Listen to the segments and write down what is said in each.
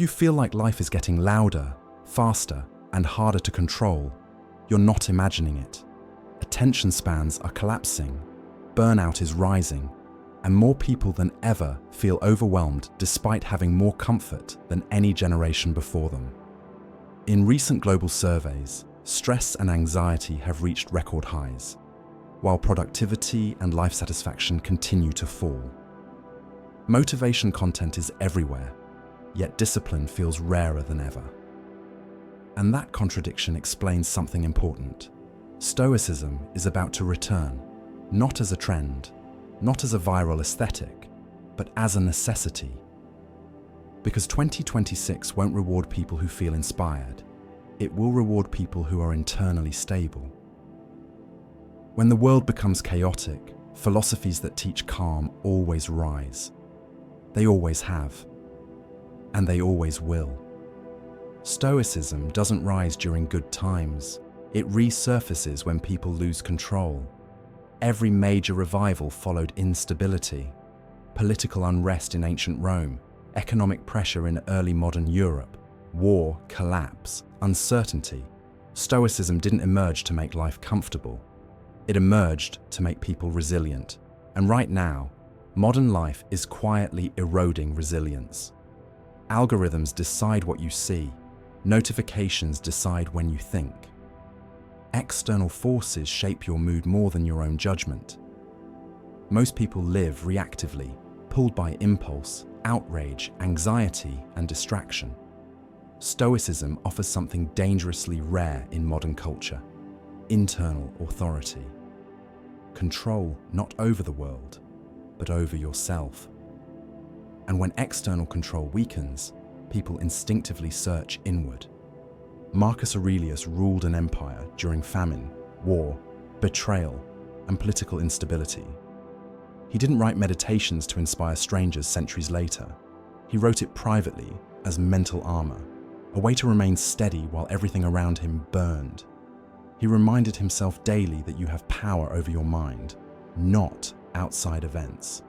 If you feel like life is getting louder, faster, and harder to control, you're not imagining it. Attention spans are collapsing, burnout is rising, and more people than ever feel overwhelmed despite having more comfort than any generation before them. In recent global surveys, stress and anxiety have reached record highs, while productivity and life satisfaction continue to fall. Motivation content is everywhere, yet discipline feels rarer than ever. And that contradiction explains something important. Stoicism is about to return, not as a trend, not as a viral aesthetic, but as a necessity. Because 2026 won't reward people who feel inspired. It will reward people who are internally stable. When the world becomes chaotic, philosophies that teach calm always rise. They always have. And they always will. Stoicism doesn't rise during good times. It resurfaces when people lose control. Every major revival followed instability. Political unrest in ancient Rome, economic pressure in early modern Europe, war, collapse, uncertainty. Stoicism didn't emerge to make life comfortable. It emerged to make people resilient. And right now, modern life is quietly eroding resilience. Algorithms decide what you see. Notifications decide when you think. External forces shape your mood more than your own judgment. Most people live reactively, pulled by impulse, outrage, anxiety, and distraction. Stoicism offers something dangerously rare in modern culture: internal authority. Control not over the world, but over yourself. And when external control weakens, people instinctively search inward. Marcus Aurelius ruled an empire during famine, war, betrayal, and political instability. He didn't write meditations to inspire strangers centuries later. He wrote it privately as mental armor, a way to remain steady while everything around him burned. He reminded himself daily that you have power over your mind, not outside events.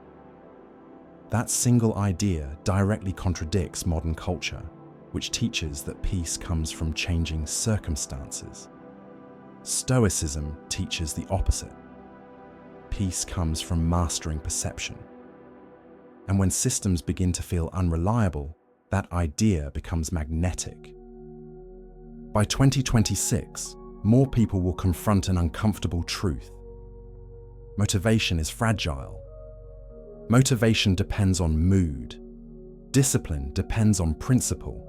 That single idea directly contradicts modern culture, which teaches that peace comes from changing circumstances. Stoicism teaches the opposite. Peace comes from mastering perception. And when systems begin to feel unreliable, that idea becomes magnetic. By 2026, more people will confront an uncomfortable truth. Motivation is fragile. Motivation depends on mood. Discipline depends on principle.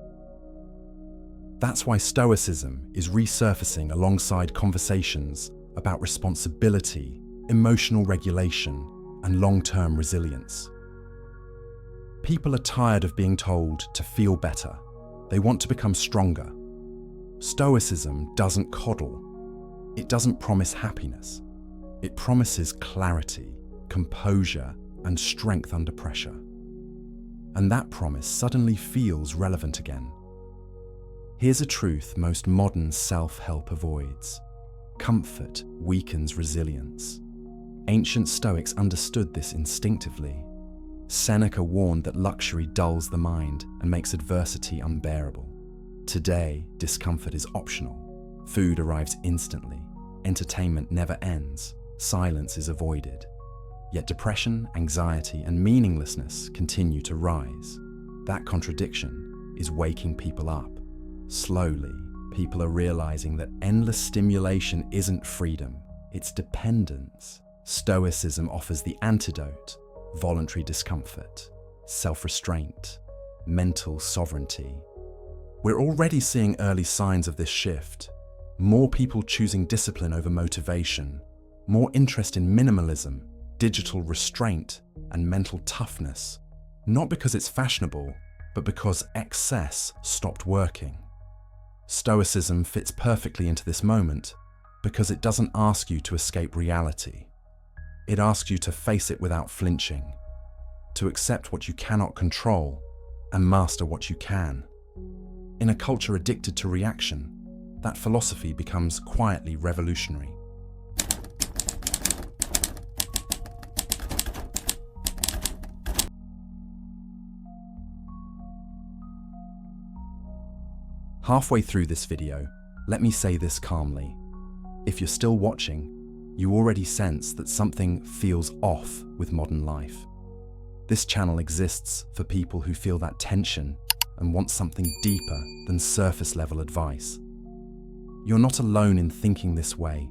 That's why Stoicism is resurfacing alongside conversations about responsibility, emotional regulation, and long-term resilience. People are tired of being told to feel better. They want to become stronger. Stoicism doesn't coddle. It doesn't promise happiness. It promises clarity, composure, and strength under pressure. And that promise suddenly feels relevant again. Here's a truth most modern self-help avoids. Comfort weakens resilience. Ancient Stoics understood this instinctively. Seneca warned that luxury dulls the mind and makes adversity unbearable. Today, discomfort is optional. Food arrives instantly. Entertainment never ends. Silence is avoided. Yet depression, anxiety, and meaninglessness continue to rise. That contradiction is waking people up. Slowly, people are realizing that endless stimulation isn't freedom, it's dependence. Stoicism offers the antidote: voluntary discomfort, self-restraint, mental sovereignty. We're already seeing early signs of this shift. More people choosing discipline over motivation, more interest in minimalism, digital restraint, and mental toughness, not because it's fashionable, but because excess stopped working. Stoicism fits perfectly into this moment because it doesn't ask you to escape reality. It asks you to face it without flinching, to accept what you cannot control and master what you can. In a culture addicted to reaction, that philosophy becomes quietly revolutionary. Halfway through this video, let me say this calmly. If you're still watching, you already sense that something feels off with modern life. This channel exists for people who feel that tension and want something deeper than surface-level advice. You're not alone in thinking this way.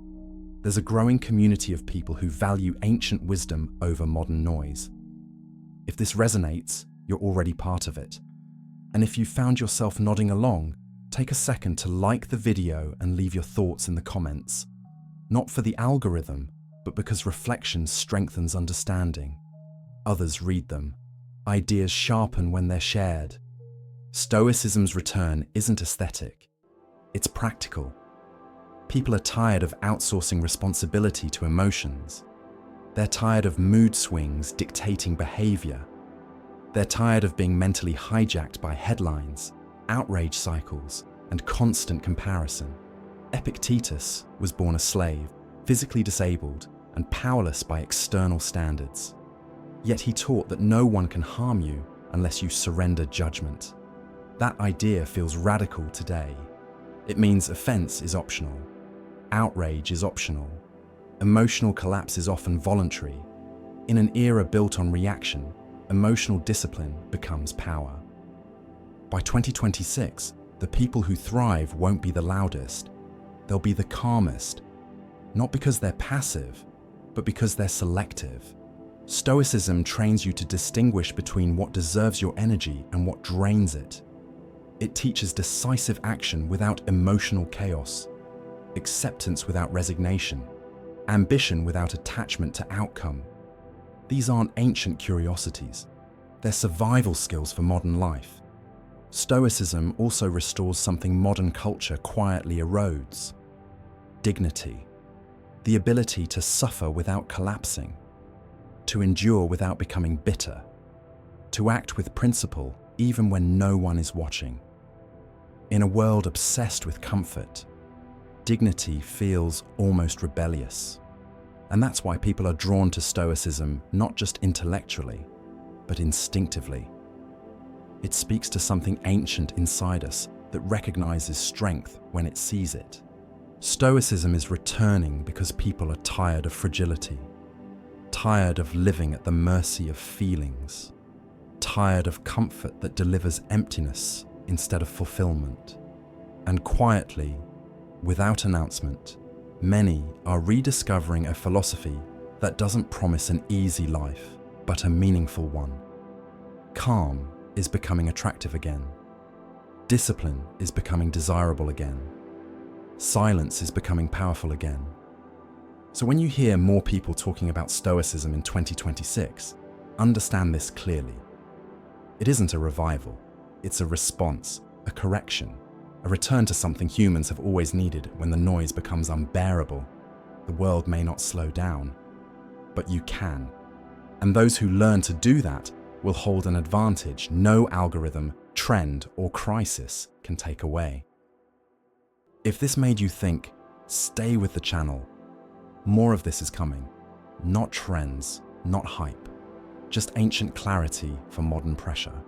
There's a growing community of people who value ancient wisdom over modern noise. If this resonates, you're already part of it. And if you found yourself nodding along, take a second to like the video and leave your thoughts in the comments. Not for the algorithm, but because reflection strengthens understanding. Others read them. Ideas sharpen when they're shared. Stoicism's return isn't aesthetic. It's practical. People are tired of outsourcing responsibility to emotions. They're tired of mood swings dictating behavior. They're tired of being mentally hijacked by headlines, outrage cycles, and constant comparison. Epictetus was born a slave, physically disabled, and powerless by external standards. Yet he taught that no one can harm you unless you surrender judgment. That idea feels radical today. It means offense is optional. Outrage is optional. Emotional collapse is often voluntary. In an era built on reaction, emotional discipline becomes power. By 2026, the people who thrive won't be the loudest. They'll be the calmest. Not because they're passive, but because they're selective. Stoicism trains you to distinguish between what deserves your energy and what drains it. It teaches decisive action without emotional chaos, acceptance without resignation, ambition without attachment to outcome. These aren't ancient curiosities. They're survival skills for modern life. Stoicism also restores something modern culture quietly erodes: dignity, the ability to suffer without collapsing, to endure without becoming bitter, to act with principle even when no one is watching. In a world obsessed with comfort, dignity feels almost rebellious. And that's why people are drawn to Stoicism not just intellectually, but instinctively. It speaks to something ancient inside us that recognizes strength when it sees it. Stoicism is returning because people are tired of fragility, tired of living at the mercy of feelings, tired of comfort that delivers emptiness instead of fulfillment. And quietly, without announcement, many are rediscovering a philosophy that doesn't promise an easy life, but a meaningful one. Calm is becoming attractive again. Discipline is becoming desirable again. Silence is becoming powerful again. So when you hear more people talking about Stoicism in 2026, understand this clearly. It isn't a revival. It's a response, a correction, a return to something humans have always needed when the noise becomes unbearable. The world may not slow down, but you can. And those who learn to do that will hold an advantage no algorithm, trend, or crisis can take away. If this made you think, stay with the channel. More of this is coming. Not trends, not hype, just ancient clarity for modern pressure.